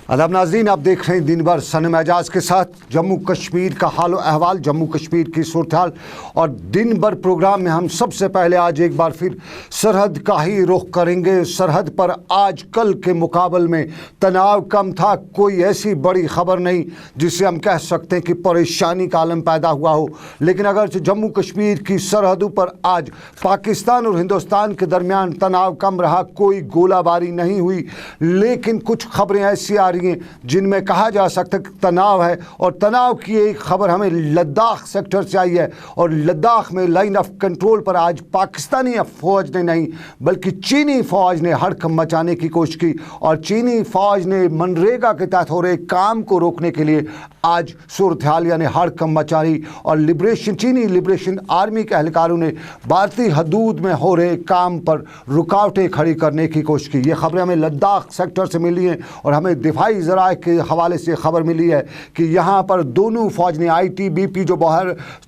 आदाब नाज़रीन, आप देख रहे हैं दिन भर सनम एजाज के साथ जम्मू कश्मीर का हाल अहवाल, जम्मू कश्मीर की सूरत हाल। और दिन भर प्रोग्राम में हम सबसे पहले आज एक बार फिर सरहद का ही रुख करेंगे। सरहद पर आज कल के मुकाबले में तनाव कम था। कोई ऐसी बड़ी खबर नहीं जिससे हम कह सकते हैं कि परेशानी का आलम पैदा हुआ हो। लेकिन अगर जम्मू कश्मीर की सरहदों पर आज पाकिस्तान और हिंदुस्तान के दरमियान तनाव कम रहा, कोई गोलाबारी नहीं हुई, लेकिन कुछ खबरें ऐसी आ रही हैं जिनमें कहा जा सकता है कि तनाव है। और तनाव की एक खबर हमें लद्दाख सेक्टर से आई है। और लद्दाख में लाइन ऑफ कंट्रोल पर आज पाकिस्तानी फौज ने नहीं बल्कि चीनी फौज ने हड़कंप मचाने की कोशिश की। और चीनी फौज ने मनरेगा के तहत हो रहे काम को रोकने के लिए आज सूरत हाल यानी हड़कंप मचाई। और चीनी लिबरेशन आर्मी के एहलकारों ने भारतीय हदूद में हो रहे काम पर रुकावटें खड़ी करने की कोशिश की। ये खबरें हमें लद्दाख सेक्टर से मिली हैं और हमें दिफाई ज़राए के हवाले से खबर मिली है कि यहाँ पर दोनों फौज ने ITBP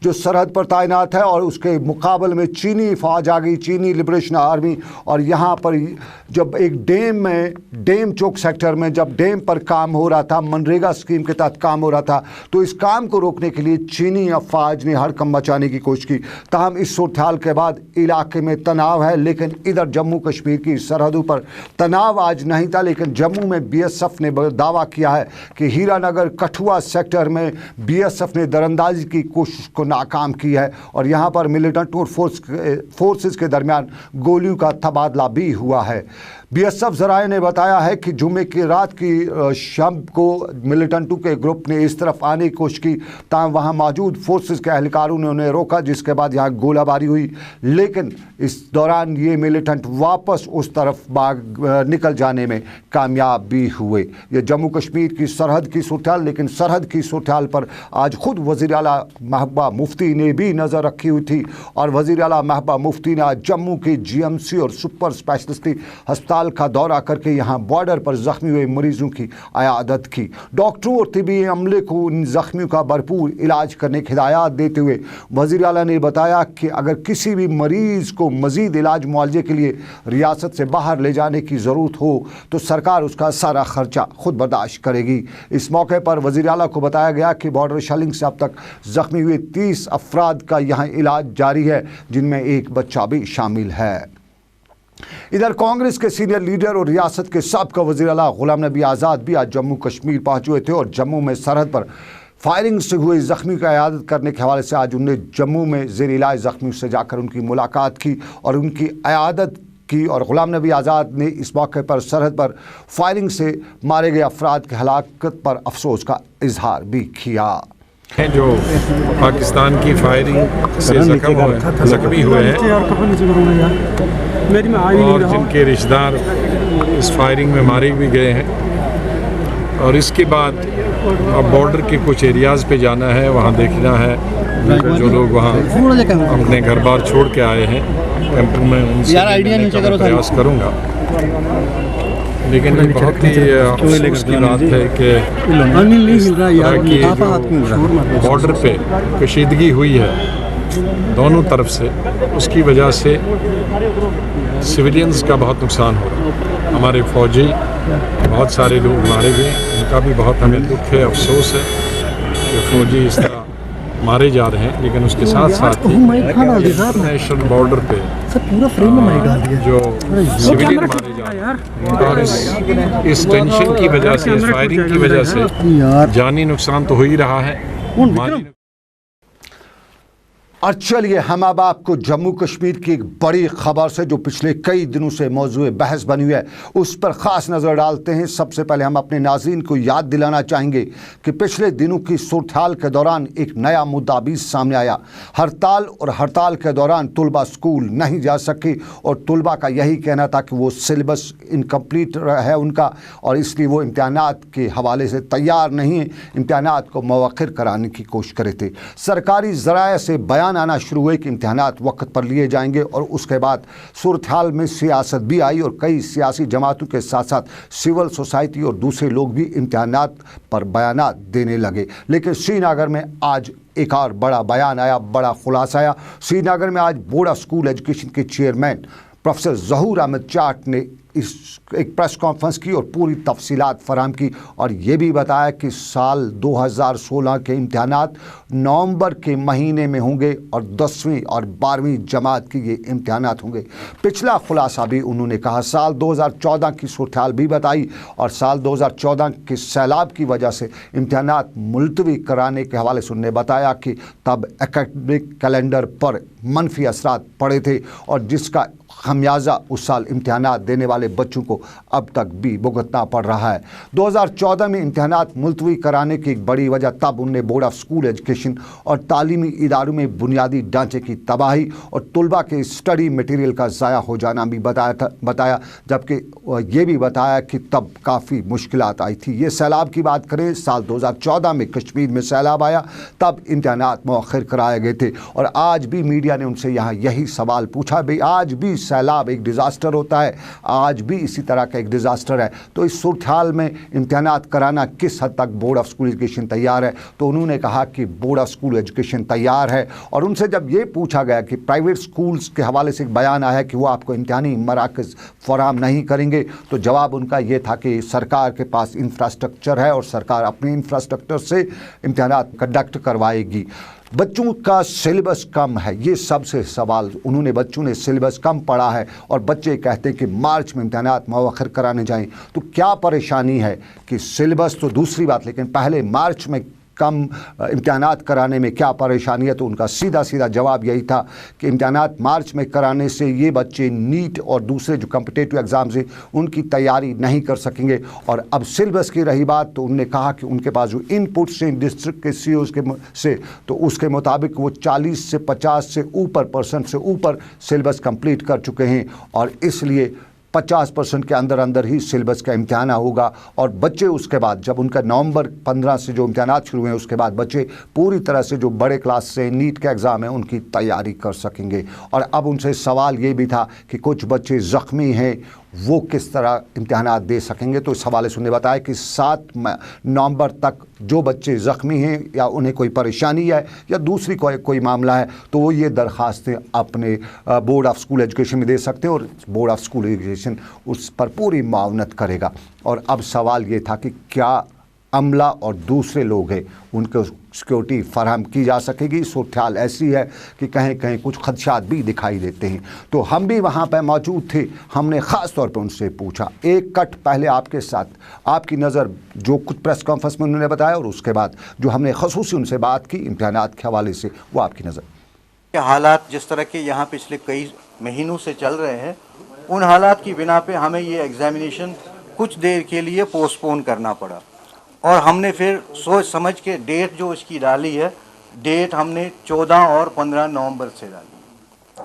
जो सरहद पर तैनात है और उसके मुकाबले में चीनी फौज आ गई, चीनी लिबरेशन आर्मी। और यहाँ पर जब एक डेम चौक सेक्टर में जब डेम पर काम हो रहा था, मनरेगा स्कीम के तहत काम हो रहा था, तो इस काम को रोकने के लिए चीनी अफवाज ने हड़कंप मचाने की कोशिश की। ताहम इस सूरत हाल के बाद इलाके में तनाव है। लेकिन इधर जम्मू कश्मीर की सरहदों पर तनाव आज नहीं था। लेकिन जम्मू में BSF ने दावा किया है कि हीरानगर कठुआ सेक्टर में BSF ने दरअंदाजी की कोशिश को नाकाम की है। और यहाँ पर मिलिटेंट और फोर्सेस के दरमियान गोलियों का तबादला भी हुआ है। BSF ज़राए ने बताया है कि जुम्मे की रात की शाम को मिलिटेंटों के ग्रुप ने इस तरफ आने की कोशिश की, ताहम वहाँ मौजूद फोर्सेस के एहलकारों ने उन्हें रोका, जिसके बाद यहाँ गोलाबारी हुई। लेकिन इस दौरान ये मिलिटेंट वापस उस तरफ निकल जाने में कामयाब भी हुए। ये जम्मू कश्मीर की सरहद की सूरत हाल। लेकिन सरहद की सूरत हाल पर आज खुद वज़ीर आला महबूबा मुफ्ती ने भी नज़र रखी हुई थी। और वज़ीर आला महबूबा मुफ्ती ने आज जम्मू के GMC और सुपर स्पेशलिटी अस्पताल का दौरा करके यहाँ बॉर्डर पर जख्मी हुए मरीजों की अयादत की। डॉक्टरों और तिबी अमले को इन जख्मियों का भरपूर इलाज करने की हिदायत देते हुए वज़ीर आला ने बताया कि अगर किसी भी मरीज़ को मज़ीद इलाज मुआवजे के लिए रियासत से बाहर ले जाने की ज़रूरत हो तो सरकार उसका सारा खर्चा खुद बर्दाश्त करेगी। इस मौके पर वज़ीर आला को बताया गया कि बॉर्डर शेलिंग से अब तक ज़ख्मी हुए 30 अफराद का यहाँ इलाज जारी है, जिनमें एक बच्चा भी शामिल है। इधर कांग्रेस के सीनियर लीडर और रियासत के साबिक़ा वज़ीर आला गुलाम नबी आज़ाद भी आज जम्मू कश्मीर पहुँचे हुए थे। और जम्मू में सरहद पर फायरिंग से हुए ज़ख्मी का इयादत करने के हवाले से आज उन्होंने जम्मू में ज़ेर इलाज ज़ख्मियों से जाकर उनकी मुलाकात की और उनकी इयादत की। और गुलाम नबी आज़ाद ने इस मौके पर सरहद पर फायरिंग से मारे गए अफराद की हलाकत पर अफसोस का इज़हार भी किया। जो पाकिस्तान की फायरिंग से ज़ख्मी हुए हैं और जिनके रिश्तेदार इस फायरिंग में मारे भी गए हैं। और इसके बाद अब बॉर्डर के कुछ एरियाज़ पे जाना है, वहाँ देखना है जो लोग वहाँ अपने घर बार छोड़ के आए हैं कैंपों में, उनसे मिलने का प्रयास करूँगा। लेकिन बहुत ही अफसोस की बात है कि बॉर्डर पे कशीदगी हुई है दोनों तरफ से, उसकी वजह से सिविलियंस का बहुत नुकसान हो रहा है। हमारे फौजी बहुत सारे लोग मारे गए, उनका भी बहुत हमें दुख है, अफसोस है कि फौजी इस तरह मारे जा रहे हैं। लेकिन उसके साथ साथ ही इंटरनेशनल बॉर्डर पे जो सिविलियन मारे जा रहे हैं और इस टेंशन की वजह से, इस फायरिंग की वजह से जानी नुकसान तो हो ही रहा है, माली। और चलिए हम अब आपको जम्मू कश्मीर की एक बड़ी खबर से जो पिछले कई दिनों से मौजूद बहस बनी हुई है उस पर ख़ास नज़र डालते हैं। सबसे पहले हम अपने नाज़रीन को याद दिलाना चाहेंगे कि पिछले दिनों की सूरत हाल के दौरान एक नया मुद्दा भी सामने आया। हड़ताल के दौरान तलबा स्कूल नहीं जा सके और तलबा का यही कहना था कि वो सिलेबस इनकम्प्लीट है उनका और इसलिए वो इम्तहानात के हवाले से तैयार नहीं है, इम्तहानात को मौखर कराने की कोशिश करे थे। सरकारी ज़राए से बयान आना शुरू हुए कि इम्तहानात वक्त पर लिए जाएंगे। और उसके बाद सूरत हाल में सियासत भी आई और कई सियासी जमातों के साथ साथ सिविल सोसाइटी और दूसरे लोग भी इम्तहानात पर बयानात देने लगे। लेकिन श्रीनगर में आज एक और बड़ा बयान आया, बड़ा खुलासा आया। श्रीनगर में आज बोड़ा स्कूल एजुकेशन के चेयरमैन प्रोफेसर ज़हूर अहमद चाट ने اس ایک پریس کانفرنس کی اور پوری تفصیلات فراہم کی اور یہ بھی بتایا کہ سال 2016 کے امتحانات نومبر کے مہینے میں ہوں گے اور 10ویں اور 12ویں جماعت کی یہ امتحانات ہوں گے. پچھلا خلاصہ بھی انہوں نے کہا. سال 2014 کی صورتحال بھی بتائی اور سال 2014 کے سیلاب کی وجہ سے امتحانات ملتوی کرانے کے حوالے سے انہوں نے بتایا کہ تب اکیڈمک کیلنڈر پر منفی اثرات پڑے تھے اور جس کا خمیازہ اس سال امتحانات دینے والے بچوں کو اب تک بھی بھگتنا پڑ رہا ہے. 2014 میں امتحانات ملتوی کرانے کی ایک بڑی وجہ تب انہوں نے بورڈ آف اسکول ایجوکیشن اور تعلیمی اداروں میں بنیادی ڈھانچے کی تباہی اور طلباء کے اسٹڈی مٹیریل کا ضائع ہو جانا بھی بتایا جبکہ یہ بھی بتایا کہ تب کافی مشکلات آئی تھی. یہ سیلاب کی بات کریں, سال 2014 میں کشمیر میں سیلاب آیا, تب امتحانات مؤخر کرائے گئے تھے اور آج بھی میڈیا نے ان سے یہاں یہی سوال پوچھا, بھئی آج بھی سیلاب ایک ڈیزاسٹر ہوتا ہے, آج بھی اسی طرح کا ایک ڈیزاسٹر ہے, تو اس صورتحال میں امتحانات کرانا کس حد تک بورڈ آف اسکول ایجوکیشن تیار ہے؟ تو انہوں نے کہا کہ بورڈ آف اسکول ایجوکیشن تیار ہے. اور ان سے جب یہ پوچھا گیا کہ پرائیویٹ اسکولز کے حوالے سے ایک بیان آیا کہ وہ آپ کو امتحانی مراکز فراہم نہیں کریں گے, تو جواب ان کا یہ تھا کہ سرکار کے پاس انفراسٹرکچر ہے اور سرکار اپنے انفراسٹرکچر سے امتحانات کنڈکٹ کروائے گی. بچوں کا سلیبس کم ہے, یہ سب سے سوال. انہوں نے بچوں نے سلیبس کم پڑھا ہے اور بچے کہتے ہیں کہ مارچ میں امتحانات مؤخر کرانے جائیں, تو کیا پریشانی ہے کہ سلیبس تو دوسری بات, لیکن پہلے مارچ میں کم امتحانات کرانے میں کیا پریشانی ہے؟ تو ان کا سیدھا جواب یہی تھا کہ امتحانات مارچ میں کرانے سے یہ بچے نیٹ اور دوسرے جو کمپٹیٹو ایگزامز ہیں ان کی تیاری نہیں کر سکیں گے. اور اب سلیبس کی رہی بات, تو انہوں نے کہا کہ ان کے پاس جو ان پٹس ہیں ڈسٹرکٹ کے سی اوز سے, تو اس کے مطابق وہ 40 سے 50 سے اوپر% سے اوپر سلیبس کمپلیٹ کر چکے ہیں اور اس لیے 50% کے اندر ہی سلیبس کا امتحان ہوگا اور بچے اس کے بعد جب ان کا نومبر 15 سے جو امتحانات شروع ہیں اس کے بعد بچے پوری طرح سے جو بڑے کلاس سے نیٹ کے ایگزام ہیں ان کی تیاری کر سکیں گے. اور اب ان سے سوال یہ بھی تھا کہ کچھ بچے زخمی ہیں, وہ کس طرح امتحانات دے سکیں گے؟ تو اس حوالے سے انہوں نے بتایا کہ 7 نومبر تک جو بچے زخمی ہیں یا انہیں کوئی پریشانی ہے یا دوسری کوئی معاملہ ہے تو وہ یہ درخواستیں اپنے بورڈ آف اسکول ایجوکیشن میں دے سکتے ہیں اور بورڈ آف اسکول ایجوکیشن اس پر پوری معاونت کرے گا. اور اب سوال یہ تھا کہ کیا عملہ اور دوسرے لوگ ہیں ان کو سیکورٹی فراہم کی جا سکے گی؟ صورتحال ایسی ہے کہ کہیں کچھ خدشات بھی دکھائی دیتے ہیں. تو ہم بھی وہاں پہ موجود تھے, ہم نے خاص طور پہ ان سے پوچھا ایک کٹ پہلے آپ کے ساتھ, آپ کی نظر جو کچھ پریس کانفرنس میں انہوں نے بتایا اور اس کے بعد جو ہم نے خصوصی ان سے بات کی امتحانات کے حوالے سے, وہ آپ کی نظر. حالات جس طرح کے یہاں پچھلے کئی مہینوں سے چل رہے ہیں, ان حالات کی بنا پہ ہمیں یہ ایگزامینیشن کچھ دیر کے لیے پوسٹ پون کرنا پڑا اور ہم نے پھر سوچ سمجھ کے ڈیٹ جو اس کی ڈالی ہے, ڈیٹ ہم نے 14 اور 15 نومبر سے ڈالی.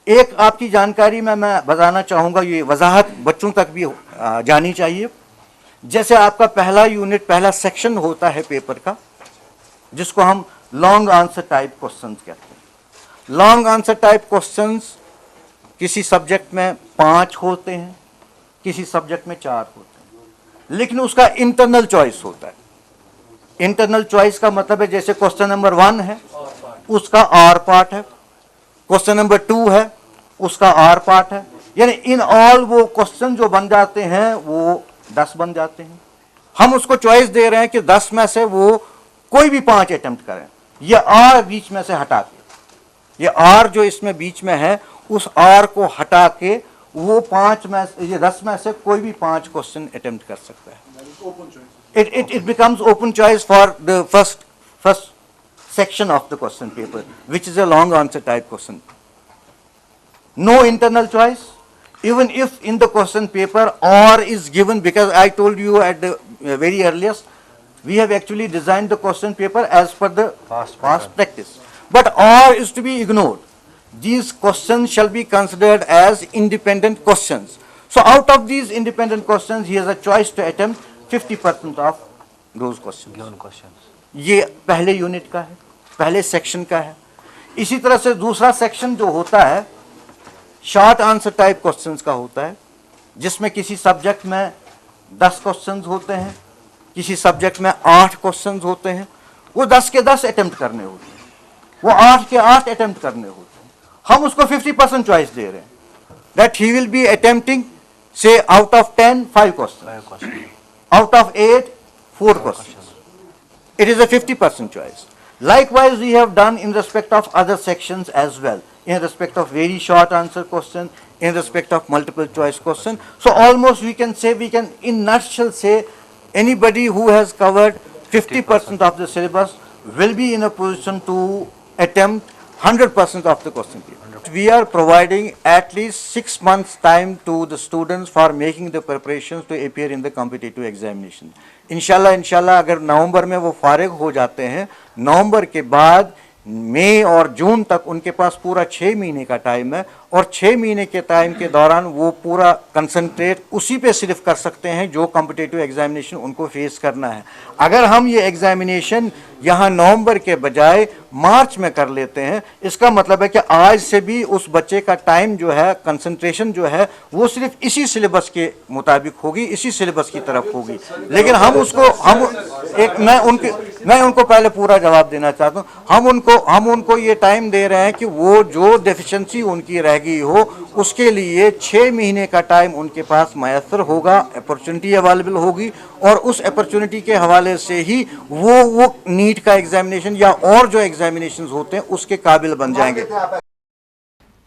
ایک آپ کی جانکاری میں بتانا چاہوں گا, یہ وضاحت بچوں تک بھی جانی چاہیے. جیسے آپ کا پہلا یونٹ, پہلا سیکشن ہوتا ہے پیپر کا جس کو ہم لانگ آنسر ٹائپ کوسچنز کہتے ہیں. لانگ آنسر ٹائپ کوسچنز کسی سبجیکٹ میں 5 ہوتے ہیں, کسی سبجیکٹ میں 4 ہوتے ہیں, لیکن اس کا انٹرنل چوائس ہوتا ہے. انٹرنل چوائس کا مطلب ہے جیسے کوسچن نمبر 1 ہے اس کا آر پارٹ ہے, کوسچن نمبر 2 ہے اس کا آر پارٹ ہے, یعنی ان آل وہ کوسچن جو بن جاتے ہیں وہ 10 بن جاتے ہیں. ہم اس کو چوائس دے رہے ہیں کہ 10 میں سے وہ کوئی بھی 5 اٹمپٹ کریں. یہ آر بیچ میں سے ہٹا کے, یہ آر جو اس میں بیچ میں ہے اس آر کو ہٹا کے وہ 5 میں یہ 10 میں سے کوئی بھی 5 کوسچن اٹمپٹ کر سکتا ہے. It becomes open choice for the first section of the question paper, which is a long answer type question. No internal choice, even if in the question paper or is given, because I told you at the very earliest, we have actually designed the question paper as per the past practice. But or is to be ignored. These questions shall be considered as independent questions. So out of these independent questions, he has a choice to attempt 50% of those questions. یہ پہلے unit کا ہے, پہلے section کا ہے. اسی طرح سے دوسرا سیکشن جو ہوتا ہے شارٹ آنسر ٹائپ کوسچنز کا ہوتا ہے, جس میں کسی سبجیکٹ میں 10 کوسچنز ہوتے ہیں, کسی سبجیکٹ میں 8 کوسچنز ہوتے ہیں. وہ 10 کے 10 اٹمپٹ کرنے ہوتے ہیں, وہ 8 کے 8 اٹمپٹ کرنے ہوتے ہیں. ہم اس کو 50% چوائس دے رہے ہیں, that he will be attempting say out of 10, 5 questions. Out of 8, 4 questions. It is a 50% choice. Likewise, we have done in respect of other sections as well, in respect of very short answer question, in respect of multiple choice question. So almost we can in nutshell say, anybody who has covered 50% of the syllabus will be in a position to attempt 100% of the question paper. We are providing at least 6 months time to the students for making the preparations to appear in the competitive examination. इंशाल्लाह अगर नवंबर में वो फारिग हो जाते हैं, नवंबर के बाद मई और जून तक उनके पास पूरा 6 महीने का टाइम है, और 6 महीने के टाइम के दौरान वो पूरा कंसंट्रेट उसी पे सिर्फ कर सकते हैं जो कॉम्पिटिटिव एग्जामिनेशन उनको फेस करना है. अगर हम ये एग्जामिनेशन यहाँ नवंबर के बजाय मार्च में कर लेते हैं, इसका मतलब है कि आज से भी उस बच्चे का टाइम जो है, कंसंट्रेशन जो है, वो सिर्फ इसी सिलेबस के मुताबिक होगी, इसी सिलेबस की तरफ होगी. लेकिन मैं उनको पहले पूरा जवाब देना चाहता हूँ. हम उनको ये टाइम दे रहे हैं कि वो जो डेफिशिएंसी उनकी रह गई हो उसके लिए 6 महीने का टाइम उनके पास मैसर होगा, अपॉर्चुनिटी अवेलेबल होगी, और उस अपॉर्चुनिटी के हवाले से ही वो नीट का एग्जामिनेशन या और जो एग्जामिनेशंस होते हैं उसके काबिल बन जाएंगे.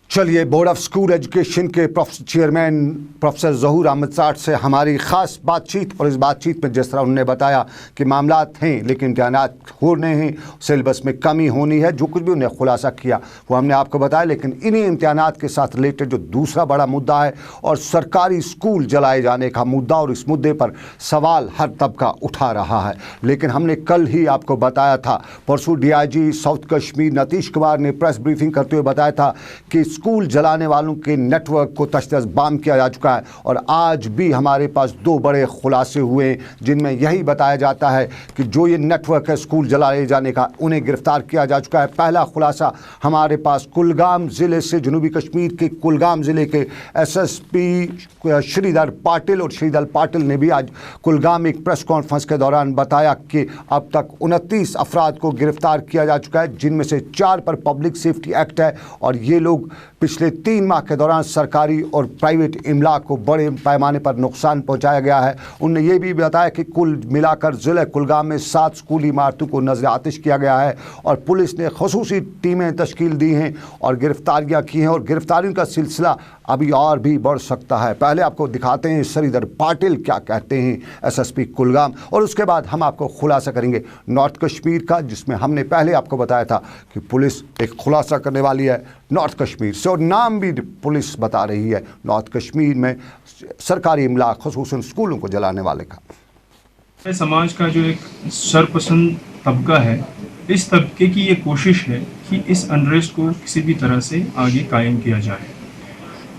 चलिए, बोर्ड ऑफ स्कूल एजुकेशन के चेयरमैन प्रोफेसर ज़हूर अहमद साठ से हमारी ख़ास बातचीत, और इस बातचीत में जिस तरह उन्होंने बताया कि मामलात हैं लेकिन इम्तहानात हो रहे हैं, सिलेबस में कमी होनी है, जो कुछ भी उन्हें खुलासा किया वो हमने आपको बताया. लेकिन इन्हीं इम्तहानात के साथ रिलेटेड जो दूसरा बड़ा मुद्दा है और सरकारी स्कूल जलाए जाने का मुद्दा, और इस मुद्दे पर सवाल हर तबका उठा रहा है. लेकिन हमने कल ही आपको बताया था, परसों DIG साउथ कश्मीर नीतीश कुमार ने प्रेस ब्रीफिंग करते हुए बताया था कि स्कूल जलाने वालों के नेटवर्क को तशदीस बाम किया जा चुका है. और आज भी हमारे पास 2 बड़े खुलासे हुए जिनमें यही बताया जाता है कि जो ये नेटवर्क है स्कूल जलाए जाने का, उन्हें गिरफ्तार किया जा चुका है. पहला खुलासा हमारे पास कुलगाम ज़िले से, जनूबी कश्मीर के कुलगाम ज़िले के SSP श्रीधर पाटिल, और श्रीधर पाटिल ने भी आज कुलगाम में एक प्रेस कॉन्फ्रेंस के दौरान बताया कि अब तक 29 अफराद को गिरफ्तार किया जा चुका है, जिनमें से 4 पर पब्लिक सेफ्टी एक्ट है, और ये लोग पिछले 3 माह के दौरान सरकारी और प्राइवेट इमला को बड़े पैमाने पर नुकसान पहुंचाया गया है. उन्होंने ये भी बताया कि कुल मिलाकर ज़िले कुलगाम में 7 स्कूली इमारतों को नज़र आतिश किया गया है, और पुलिस ने खसूसी टीमें तश्कील दी हैं और गिरफ्तारियां की हैं, और गिरफ्तारियों का सिलसिला अभी और भी बढ़ सकता है. पहले आपको दिखाते हैं श्रीधर पाटिल क्या कहते हैं, SSP कुलगाम, और उसके बाद हम आपको खुलासा करेंगे नॉर्थ कश्मीर का, जिसमें हमने पहले आपको बताया था कि पुलिस एक खुलासा करने वाली है नॉर्थ कश्मीर से, और नाम भी पुलिस बता रही है नॉर्थ कश्मीर में सरकारी इमला खसूसन स्कूलों को जलाने वाले का. समाज का जो एक सरपसंद तबका है, इस तबके की ये कोशिश है कि इस अनरेस्ट को किसी भी तरह से आगे कायम किया जाए.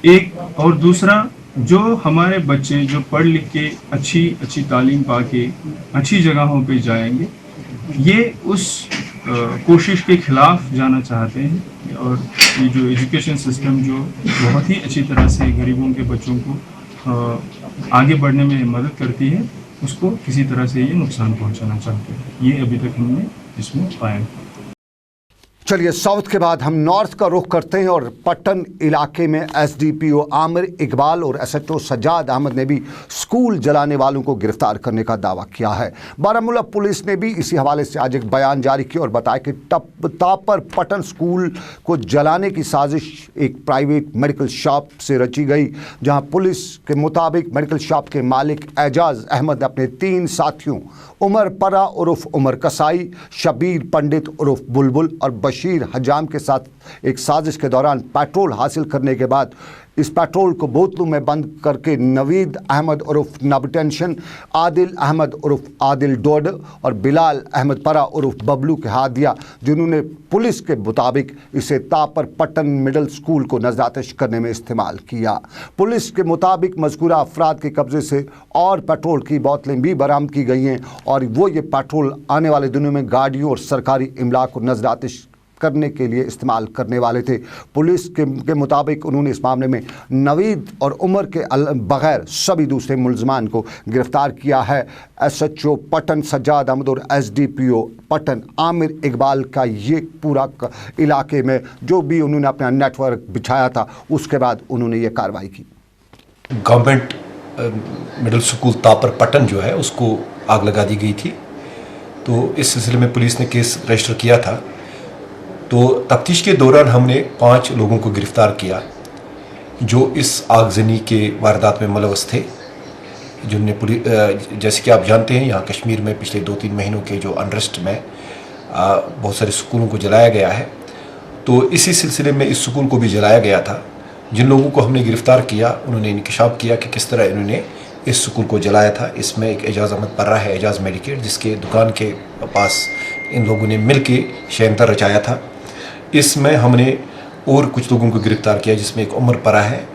एक और दूसरा, जो हमारे बच्चे जो पढ़ लिख के अच्छी तालीम पाके अच्छी जगहों पे जाएंगे, ये उस कोशिश के खिलाफ जाना चाहते हैं. और ये जो एजुकेशन सिस्टम जो बहुत ही अच्छी तरह से गरीबों के बच्चों को आगे बढ़ने में मदद करती है, उसको किसी तरह से ये नुकसान पहुंचाना चाहते हैं. ये अभी तक हमने इसमें पाया. चलिए, साउथ के बाद हम नॉर्थ का रुख करते हैं, और पट्टन इलाके में SDPO आमिर इकबाल और SHO सज्जाद अहमद ने भी स्कूल जलाने वालों को गिरफ्तार करने का दावा किया है. बारामूला पुलिस ने भी इसी हवाले से आज एक बयान जारी किया और बताया कि तापर पट्टन स्कूल को जलाने की साजिश एक प्राइवेट मेडिकल शॉप से रची गई, जहां पुलिस के मुताबिक मेडिकल शॉप के मालिक एजाज अहमद ने अपने 3 साथियों उमर परा उर्फ उमर कसाई, शबीर पंडित उर्फ बुलबुल और बशीर हजाम के साथ एक साजिश के दौरान पेट्रोल हासिल करने के बाद इस पेट्रोल को बोतलों में बंद करके नवीद अहमद उर्फ नबटेंशन, आदिल अहमद उर्फ आदिल डोड और बिलाल अहमद परा उर्फ बबलू के हाथ दिया, जिन्होंने पुलिस के मुताबिक इसे तापर पट्टन मिडिल स्कूल को नज़रातश करने में इस्तेमाल किया. पुलिस के मुताबिक मज़कूरा अफराद के कब्ज़े से और पेट्रोल की बोतलें भी बरामद की गई हैं, और वो ये पेट्रोल आने वाले दिनों में गाड़ियों और सरकारी इमला को नज़रातश करने के लिए इस्तेमाल करने वाले थे. पुलिस के मुताबिक उन्होंने इस मामले में नवीद और उमर के बगैर सभी दूसरे मुलजमान को गिरफ्तार किया है. SHO पट्टन सज्जाद अहमद और SDPO पट्टन आमिर इकबाल का ये पूरा इलाके में जो भी उन्होंने अपना नेटवर्क बिछाया था, उसके बाद उन्होंने ये कार्रवाई की. गवर्नमेंट मिडिल स्कूल तापर पटन जो है उसको आग लगा दी गई थी। तो इस सिलसिले में पुलिस ने केस रजिस्टर किया था। तो तफ्तीश के दौरान हमने 5 लोगों को गिरफ़्तार किया जो इस आगजनी के वारदात में मुलव्वस थे, जिनने जैसे कि आप जानते हैं यहाँ कश्मीर में पिछले 2-3 महीनों के जो अनरेस्ट में बहुत सारे स्कूलों को जलाया गया है। तो इसी सिलसिले में इस स्कूल को भी जलाया गया था। जिन लोगों को हमने गिरफ़्तार किया उन्होंने इंकशाफ किया कि किस तरह इन्होंने इस स्कूल को जलाया था। इसमें एक एजाज़ अहमद पर्रा है, एजाज़ मेडिकेट, जिसके दुकान के पास इन लोगों ने मिल के शयनतर रचाया था। इसमें हमने और कुछ लोगों को गिरफ़्तार किया, जिसमें एक उमर पर्रा है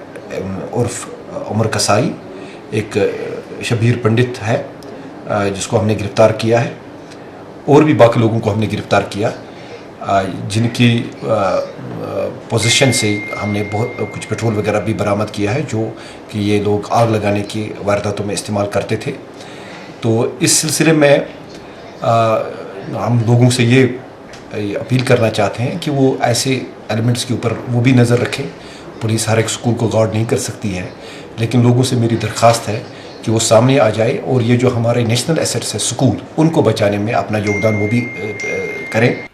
उर्फ उमर कसाई, एक शबीर पंडित है जिसको हमने गिरफ़्तार किया है, और भी बाकी लोगों को हमने गिरफ़्तार किया जिनकी पोजीशन से हमने बहुत कुछ पेट्रोल वगैरह भी बरामद किया है जो कि ये लोग आग लगाने की वारदातों में इस्तेमाल करते थे। तो इस सिलसिले में हम लोगों से ये अपील करना चाहते हैं कि वो ऐसे एलिमेंट्स के ऊपर वो भी नज़र रखें। पुलिस हर एक स्कूल को गार्ड नहीं कर सकती है, लेकिन लोगों से मेरी दरख्वास्त है कि वो सामने आ जाए और ये जो हमारे नेशनल एसेट्स है स्कूल, उनको बचाने में अपना योगदान वो भी करें।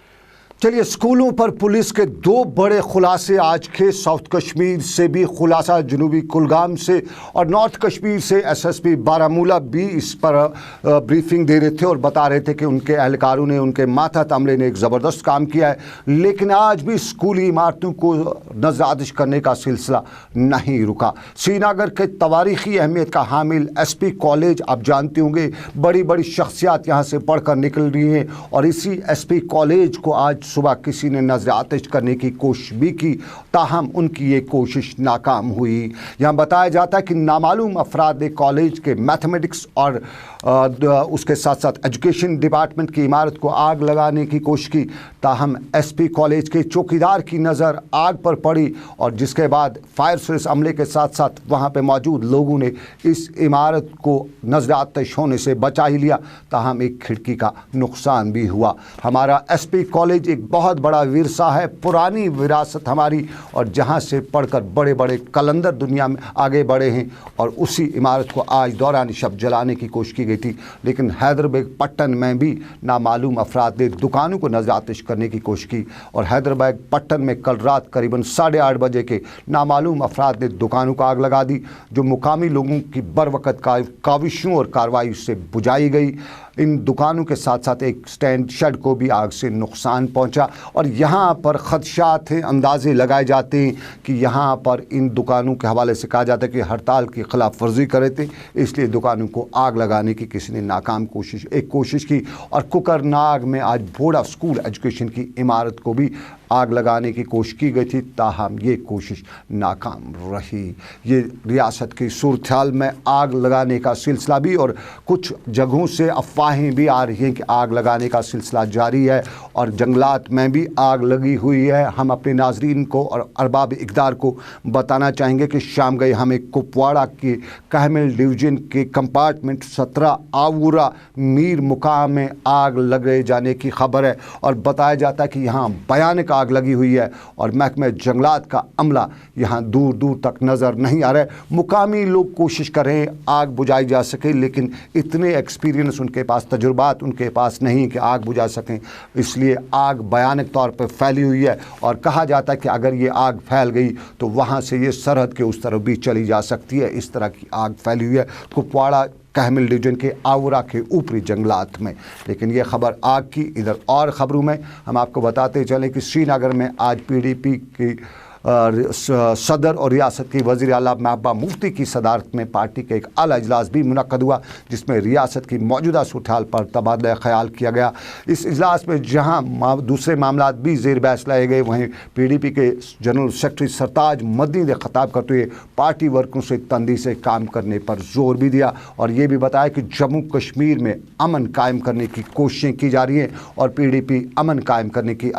चलिए, स्कूलों पर पुलिस के 2 बड़े खुलासे आज के। साउथ कश्मीर से भी खुलासा, जनूबी कुलगाम से, और नॉर्थ कश्मीर से एसएसपी बारामूला भी इस पर ब्रीफिंग दे रहे थे और बता रहे थे कि उनके एहलकारों ने, उनके मातहत अमले ने एक ज़बरदस्त काम किया है। लेकिन आज भी स्कूली इमारतों को नज़रआतिश करने का सिलसिला नहीं रुका। श्रीनगर के तवारीख़ी अहमियत का हामिल एसपी कॉलेज, आप जानते होंगे, बड़ी बड़ी शख्सियात यहाँ से पढ़कर निकल रही हैं, और इसी एसपी कॉलेज को आज सुबह किसी ने नजर आतिश करने की कोशिश भी की, ताहम उनकी ये कोशिश नाकाम हुई। यहाँ बताया जाता है कि नामालूम अफराद ने कॉलेज के मैथमेटिक्स और उसके साथ साथ एजुकेशन डिपार्टमेंट की इमारत को आग लगाने की कोशिश की, ताहम एसपी कॉलेज के चौकीदार की नज़र आग पर पड़ी, और जिसके बाद फायर सर्विस अमले के साथ साथ वहाँ पर मौजूद लोगों ने इस इमारत को नजर आतिश होने से बचा ही लिया, ताहम एक खिड़की का नुकसान भी हुआ। हमारा एसपी कॉलेज एक बहुत बड़ा विरसा है, पुरानी विरासत हमारी, और जहाँ से पढ़कर बड़े बड़े कलंदर दुनिया में आगे बढ़े हैं, और उसी इमारत को आज दौरान शब जलाने की कोशिश की गई थी। लेकिन हैदराबाद पट्टन में भी नामालूम अफराद ने दुकानों को नजर आतिश करने की कोशिश की, और हैदराबाद पट्टन में कल रात करीबन 8:30 बजे के नामालूम अफराद ने दुकानों को आग लगा दी, जो मुकामी लोगों की बरवकत काविशों और कार्रवाई से बुझाई गई। इन दुकानों के साथ साथ एक स्टैंड शेड को भी आग से नुकसान पहुंचा, और यहाँ पर खदशात हैं, अंदाजे लगाए जाते हैं कि यहाँ पर इन दुकानों के हवाले से कहा जाता है कि हड़ताल की खिलाफ वर्जी करे थे, इसलिए दुकानों को आग लगाने की किसी ने नाकाम कोशिश की। और कुकरनाग में आज बोड़ा स्कूल एजुकेशन की इमारत को भी आग लगाने की कोशिश की गई थी, ताहम ये कोशिश नाकाम रही। ये रियासत की सूरत हाल में आग लगाने का सिलसिला भी, और कुछ जगहों से अफवाहें भी आ रही हैं कि आग लगाने का सिलसिला जारी है, और जंगलात में भी आग लगी हुई है। हम अपने नाजरीन को और अरबाब इक़दार को बताना चाहेंगे कि शाम गए हमें कुपवाड़ा के कहमिल डिवीज़न के कंपार्टमेंट 17 आउरा मीर मुकाम में आग लगे जाने की खबर है, और बताया जाता है कि यहाँ भयानक आग लगी हुई है, और महकमे जंगलात का अमला यहाँ दूर दूर तक नज़र नहीं आ रहा है। मुकामी लोग कोशिश कर रहे हैं आग बुझाई जा सके, लेकिन इतने एक्सपीरियंस उनके पास, तजुर्बात उनके पास नहीं कि आग बुझा सकें, इसलिए आग भयानक तौर पर फैली हुई है। और कहा जाता है कि अगर ये आग फैल गई तो वहाँ से ये सरहद के उस तरफ भी चली जा सकती है, इस तरह की आग फैली हुई है कुपवाड़ा कहमिल डिवीजन के आउरा के ऊपरी जंगलात में। लेकिन ये खबर आग की। इधर और ख़बरों में हम आपको बताते चलें कि श्रीनगर में आज पीडीपी की सदर और रियासत की वज़ीर आला महबूबा मुफ्ती की सदारत में पार्टी का एक आला इजलास भी मुनक़्क़द हुआ, जिसमें रियासत की मौजूदा सूरत हाल पर तबादला ख्याल किया गया। इस इजलास में जहां दूसरे मामला भी ज़ेर बहस लाए गए, वहीं पीडीपी के जनरल सेक्रेटरी सरताज मदनी ने खिताब करते हुए पार्टी वर्करों से तंदी से काम करने पर जोर भी दिया, और ये भी बताया कि जम्मू कश्मीर में अमन कायम करने की कोशिशें की जा रही हैं, और पीडीपी अमन कायम करने की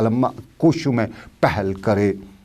कोशिशों में पहल करे।